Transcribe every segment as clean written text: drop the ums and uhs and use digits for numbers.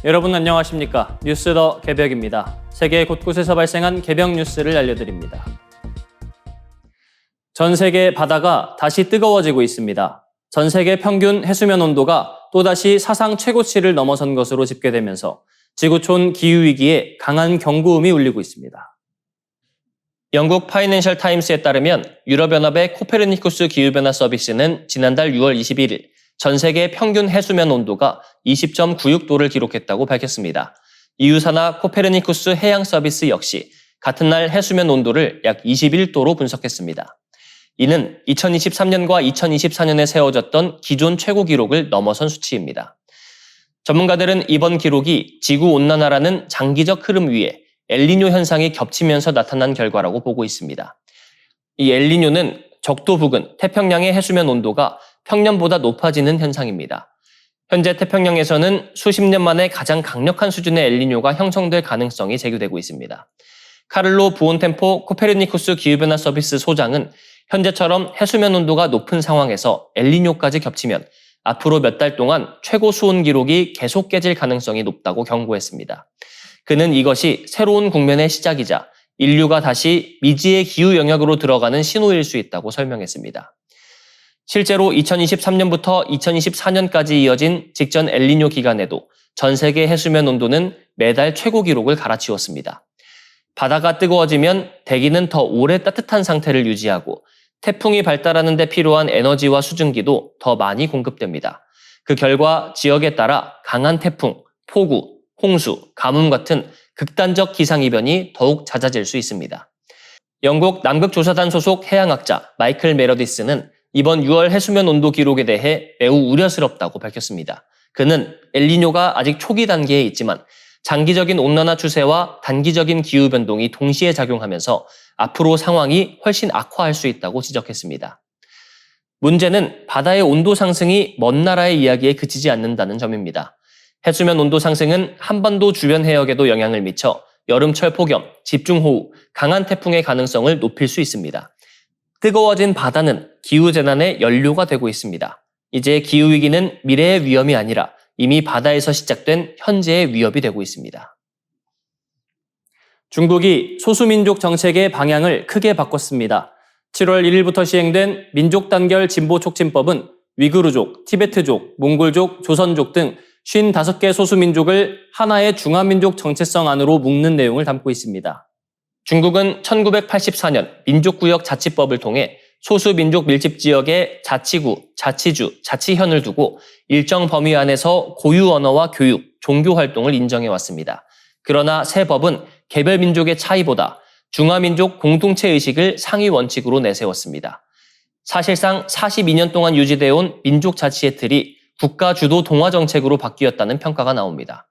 여러분 안녕하십니까? 뉴스 더 개벽입니다. 세계 곳곳에서 발생한 개벽 뉴스를 알려드립니다. 전 세계 바다가 다시 뜨거워지고 있습니다. 전 세계 평균 해수면 온도가 또다시 사상 최고치를 넘어선 것으로 집계되면서 지구촌 기후위기에 강한 경고음이 울리고 있습니다. 영국 파이낸셜 타임스에 따르면 유럽연합의 코페르니쿠스 기후변화 서비스는 지난달 6월 21일 전 세계 평균 해수면 온도가 20.96도를 기록했다고 밝혔습니다. 이유사나 코페르니쿠스 해양 서비스 역시 같은 날 해수면 온도를 약 21도로 분석했습니다. 이는 2023년과 2024년에 세워졌던 기존 최고 기록을 넘어선 수치입니다. 전문가들은 이번 기록이 지구온난화라는 장기적 흐름 위에 엘니뇨 현상이 겹치면서 나타난 결과라고 보고 있습니다. 이 엘니뇨는 적도 부근 태평양의 해수면 온도가 평년보다 높아지는 현상입니다. 현재 태평양에서는 수십 년 만에 가장 강력한 수준의 엘니뇨가 형성될 가능성이 제기되고 있습니다. 카를로 부온템포 코페르니쿠스 기후변화 서비스 소장은 현재처럼 해수면 온도가 높은 상황에서 엘니뇨까지 겹치면 앞으로 몇 달 동안 최고 수온 기록이 계속 깨질 가능성이 높다고 경고했습니다. 그는 이것이 새로운 국면의 시작이자 인류가 다시 미지의 기후 영역으로 들어가는 신호일 수 있다고 설명했습니다. 실제로 2023년부터 2024년까지 이어진 직전 엘니뇨 기간에도 전 세계 해수면 온도는 매달 최고 기록을 갈아치웠습니다. 바다가 뜨거워지면 대기는 더 오래 따뜻한 상태를 유지하고 태풍이 발달하는 데 필요한 에너지와 수증기도 더 많이 공급됩니다. 그 결과 지역에 따라 강한 태풍, 폭우, 홍수, 가뭄 같은 극단적 기상이변이 더욱 잦아질 수 있습니다. 영국 남극조사단 소속 해양학자 마이클 메러디스는 이번 6월 해수면 온도 기록에 대해 매우 우려스럽다고 밝혔습니다. 그는 엘니뇨가 아직 초기 단계에 있지만 장기적인 온난화 추세와 단기적인 기후변동이 동시에 작용하면서 앞으로 상황이 훨씬 악화할 수 있다고 지적했습니다. 문제는 바다의 온도 상승이 먼 나라의 이야기에 그치지 않는다는 점입니다. 해수면 온도 상승은 한반도 주변 해역에도 영향을 미쳐 여름철 폭염, 집중호우, 강한 태풍의 가능성을 높일 수 있습니다. 뜨거워진 바다는 기후재난의 연료가 되고 있습니다. 이제 기후위기는 미래의 위험이 아니라 이미 바다에서 시작된 현재의 위협이 되고 있습니다. 중국이 소수민족 정책의 방향을 크게 바꿨습니다. 7월 1일부터 시행된 민족단결 진보촉진법은 위구르족, 티베트족, 몽골족, 조선족 등 55개 소수민족을 하나의 중화민족 정체성 안으로 묶는 내용을 담고 있습니다. 중국은 1984년 민족구역 자치법을 통해 소수민족 밀집지역에 자치구, 자치주, 자치현을 두고 일정 범위 안에서 고유 언어와 교육, 종교 활동을 인정해왔습니다. 그러나 새 법은 개별 민족의 차이보다 중화민족 공동체의식을 상위 원칙으로 내세웠습니다. 사실상 42년 동안 유지되어 온 민족자치의 틀이 국가 주도 동화 정책으로 바뀌었다는 평가가 나옵니다.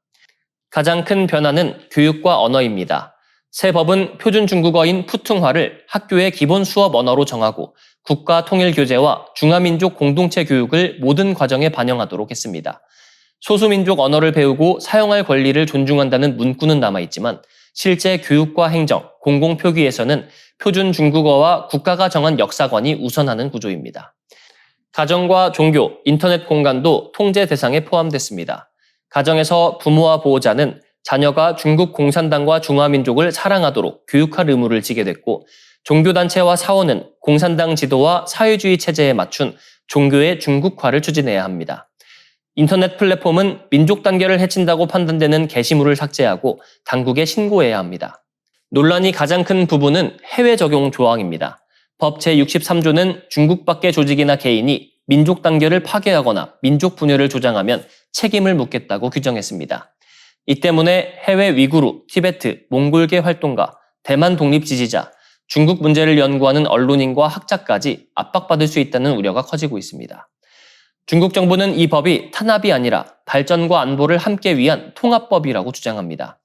가장 큰 변화는 교육과 언어입니다. 새 법은 표준 중국어인 푸퉁화를 학교의 기본 수업 언어로 정하고 국가 통일 교재와 중화민족 공동체 교육을 모든 과정에 반영하도록 했습니다. 소수민족 언어를 배우고 사용할 권리를 존중한다는 문구는 남아있지만 실제 교육과 행정, 공공표기에서는 표준 중국어와 국가가 정한 역사관이 우선하는 구조입니다. 가정과 종교, 인터넷 공간도 통제 대상에 포함됐습니다. 가정에서 부모와 보호자는 자녀가 중국 공산당과 중화민족을 사랑하도록 교육할 의무를 지게 됐고 종교단체와 사원은 공산당 지도와 사회주의 체제에 맞춘 종교의 중국화를 추진해야 합니다. 인터넷 플랫폼은 민족 단결을 해친다고 판단되는 게시물을 삭제하고 당국에 신고해야 합니다. 논란이 가장 큰 부분은 해외 적용 조항입니다. 법 제63조는 중국 밖의 조직이나 개인이 민족 단결을 파괴하거나 민족 분열을 조장하면 책임을 묻겠다고 규정했습니다. 이 때문에 해외 위구르, 티베트, 몽골계 활동가, 대만 독립 지지자, 중국 문제를 연구하는 언론인과 학자까지 압박받을 수 있다는 우려가 커지고 있습니다. 중국 정부는 이 법이 탄압이 아니라 발전과 안보를 함께 위한 통합법이라고 주장합니다.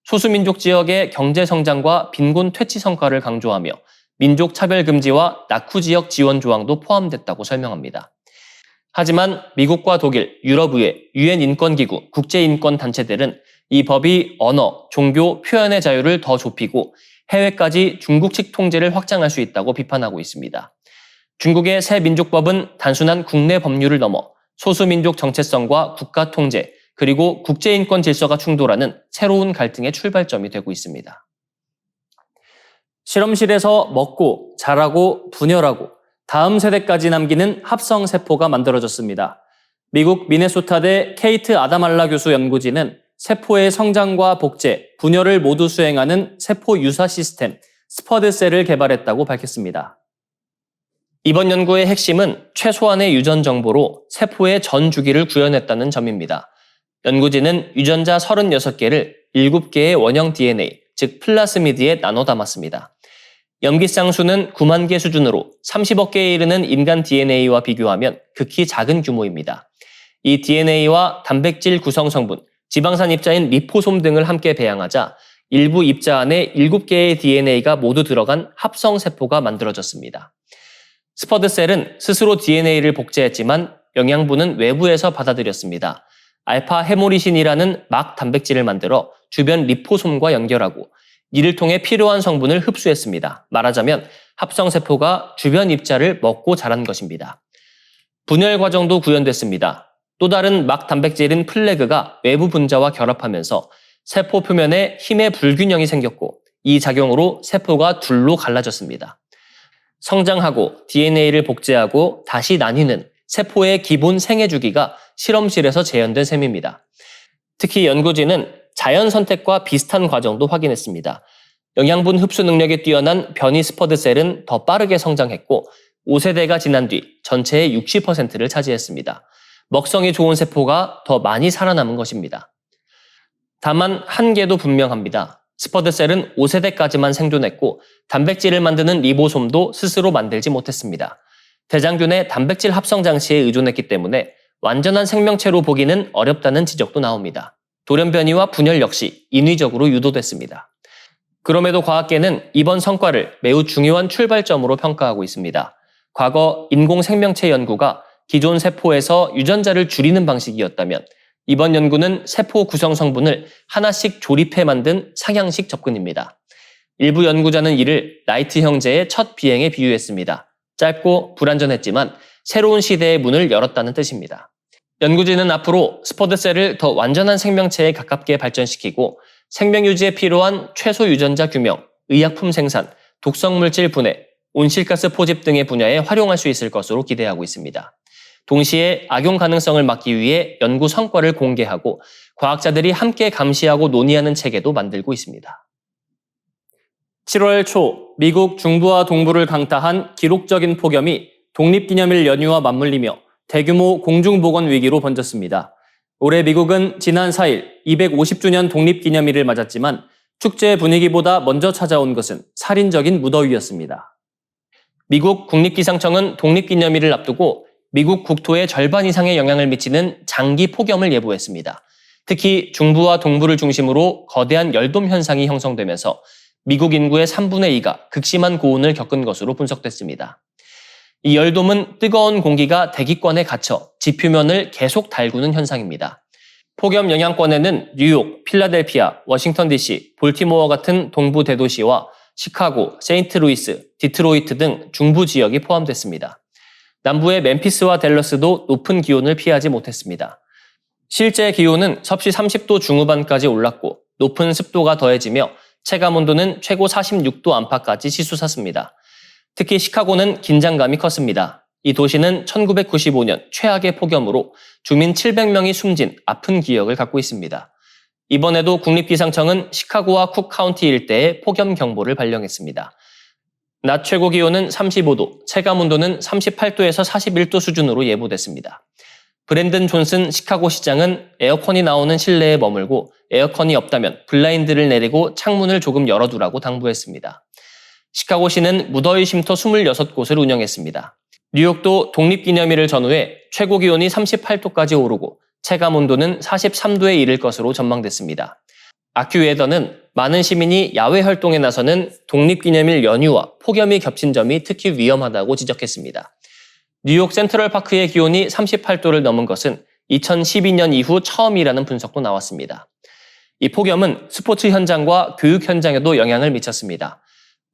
소수민족 지역의 경제 성장과 빈곤 퇴치 성과를 강조하며 민족 차별 금지와 낙후 지역 지원 조항도 포함됐다고 설명합니다. 하지만 미국과 독일, 유럽의회, 유엔 인권기구, 국제인권단체들은 이 법이 언어, 종교, 표현의 자유를 더 좁히고 해외까지 중국식 통제를 확장할 수 있다고 비판하고 있습니다. 중국의 새 민족법은 단순한 국내 법률을 넘어 소수민족 정체성과 국가 통제, 그리고 국제인권 질서가 충돌하는 새로운 갈등의 출발점이 되고 있습니다. 실험실에서 먹고, 자라고, 분열하고 다음 세대까지 남기는 합성세포가 만들어졌습니다. 미국 미네소타대 케이트 아다말라 교수 연구진은 세포의 성장과 복제, 분열을 모두 수행하는 세포 유사 시스템, 스퍼드셀을 개발했다고 밝혔습니다. 이번 연구의 핵심은 최소한의 유전 정보로 세포의 전 주기를 구현했다는 점입니다. 연구진은 유전자 36개를 7개의 원형 DNA, 즉 플라스미드에 나눠 담았습니다. 염기쌍 수는 9만 개 수준으로 30억 개에 이르는 인간 DNA와 비교하면 극히 작은 규모입니다. 이 DNA와 단백질 구성 성분, 지방산 입자인 리포솜 등을 함께 배양하자 일부 입자 안에 7개의 DNA가 모두 들어간 합성세포가 만들어졌습니다. 스퍼드셀은 스스로 DNA를 복제했지만 영양분은 외부에서 받아들였습니다. 알파 헤모리신이라는 막 단백질을 만들어 주변 리포솜과 연결하고 이를 통해 필요한 성분을 흡수했습니다. 말하자면 합성세포가 주변 입자를 먹고 자란 것입니다. 분열 과정도 구현됐습니다. 또 다른 막 단백질인 플래그가 외부 분자와 결합하면서 세포 표면에 힘의 불균형이 생겼고 이 작용으로 세포가 둘로 갈라졌습니다. 성장하고 DNA를 복제하고 다시 나뉘는 세포의 기본 생애 주기가 실험실에서 재현된 셈입니다. 특히 연구진은 자연 선택과 비슷한 과정도 확인했습니다. 영양분 흡수 능력이 뛰어난 변이 스퍼드셀은 더 빠르게 성장했고 5세대가 지난 뒤 전체의 60%를 차지했습니다. 먹성이 좋은 세포가 더 많이 살아남은 것입니다. 다만 한계도 분명합니다. 스퍼드셀은 5세대까지만 생존했고 단백질을 만드는 리보솜도 스스로 만들지 못했습니다. 대장균의 단백질 합성 장치에 의존했기 때문에 완전한 생명체로 보기는 어렵다는 지적도 나옵니다. 돌연변이와 분열 역시 인위적으로 유도됐습니다. 그럼에도 과학계는 이번 성과를 매우 중요한 출발점으로 평가하고 있습니다. 과거 인공생명체 연구가 기존 세포에서 유전자를 줄이는 방식이었다면 이번 연구는 세포 구성 성분을 하나씩 조립해 만든 상향식 접근입니다. 일부 연구자는 이를 라이트 형제의 첫 비행에 비유했습니다. 짧고 불완전했지만 새로운 시대의 문을 열었다는 뜻입니다. 연구진은 앞으로 스퍼드셀을 더 완전한 생명체에 가깝게 발전시키고 생명유지에 필요한 최소 유전자 규명, 의약품 생산, 독성물질 분해, 온실가스 포집 등의 분야에 활용할 수 있을 것으로 기대하고 있습니다. 동시에 악용 가능성을 막기 위해 연구 성과를 공개하고 과학자들이 함께 감시하고 논의하는 체계도 만들고 있습니다. 7월 초 미국 중부와 동부를 강타한 기록적인 폭염이 독립기념일 연휴와 맞물리며 대규모 공중보건 위기로 번졌습니다. 올해 미국은 지난 4일 250주년 독립기념일을 맞았지만 축제 분위기보다 먼저 찾아온 것은 살인적인 무더위였습니다. 미국 국립기상청은 독립기념일을 앞두고 미국 국토의 절반 이상에 영향을 미치는 장기 폭염을 예보했습니다. 특히 중부와 동부를 중심으로 거대한 열돔 현상이 형성되면서 미국 인구의 3분의 2가 극심한 고온을 겪은 것으로 분석됐습니다. 이 열돔은 뜨거운 공기가 대기권에 갇혀 지표면을 계속 달구는 현상입니다. 폭염 영향권에는 뉴욕, 필라델피아, 워싱턴 DC, 볼티모어 같은 동부 대도시와 시카고, 세인트루이스, 디트로이트 등 중부 지역이 포함됐습니다. 남부의 멤피스와 댈러스도 높은 기온을 피하지 못했습니다. 실제 기온은 섭씨 30도 중후반까지 올랐고 높은 습도가 더해지며 체감온도는 최고 46도 안팎까지 치솟았습니다. 특히 시카고는 긴장감이 컸습니다. 이 도시는 1995년 최악의 폭염으로 주민 700명이 숨진 아픈 기억을 갖고 있습니다. 이번에도 국립기상청은 시카고와 쿡 카운티 일대에 폭염 경보를 발령했습니다. 낮 최고 기온은 35도, 체감온도는 38도에서 41도 수준으로 예보됐습니다. 브랜든 존슨 시카고 시장은 에어컨이 나오는 실내에 머물고 에어컨이 없다면 블라인드를 내리고 창문을 조금 열어두라고 당부했습니다. 시카고시는 무더위 쉼터 26곳을 운영했습니다. 뉴욕도 독립기념일을 전후해 최고 기온이 38도까지 오르고 체감온도는 43도에 이를 것으로 전망됐습니다. 아큐웨더는 많은 시민이 야외 활동에 나서는 독립기념일 연휴와 폭염이 겹친 점이 특히 위험하다고 지적했습니다. 뉴욕 센트럴파크의 기온이 38도를 넘은 것은 2012년 이후 처음이라는 분석도 나왔습니다. 이 폭염은 스포츠 현장과 교육 현장에도 영향을 미쳤습니다.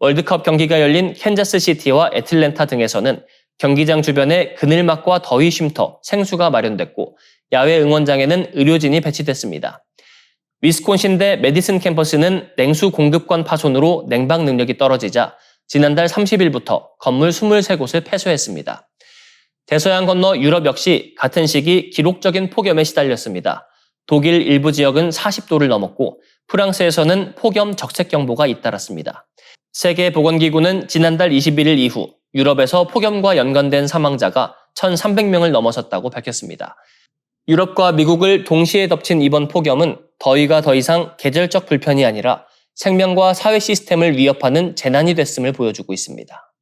월드컵 경기가 열린 캔자스시티와 애틀랜타 등에서는 경기장 주변에 그늘막과 더위 쉼터, 생수가 마련됐고 야외 응원장에는 의료진이 배치됐습니다. 위스콘신대 메디슨 캠퍼스는 냉수 공급관 파손으로 냉방 능력이 떨어지자 지난달 30일부터 건물 23곳을 폐쇄했습니다. 대서양 건너 유럽 역시 같은 시기 기록적인 폭염에 시달렸습니다. 독일 일부 지역은 40도를 넘었고 프랑스에서는 폭염 적색경보가 잇따랐습니다. 세계보건기구는 지난달 21일 이후 유럽에서 폭염과 연관된 사망자가 1,300명을 넘어섰다고 밝혔습니다. 유럽과 미국을 동시에 덮친 이번 폭염은 더위가 더 이상 계절적 불편이 아니라 생명과 사회 시스템을 위협하는 재난이 됐음을 보여주고 있습니다.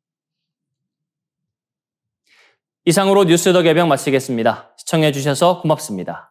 이상으로 뉴스 더 개병 마치겠습니다. 시청해주셔서 고맙습니다.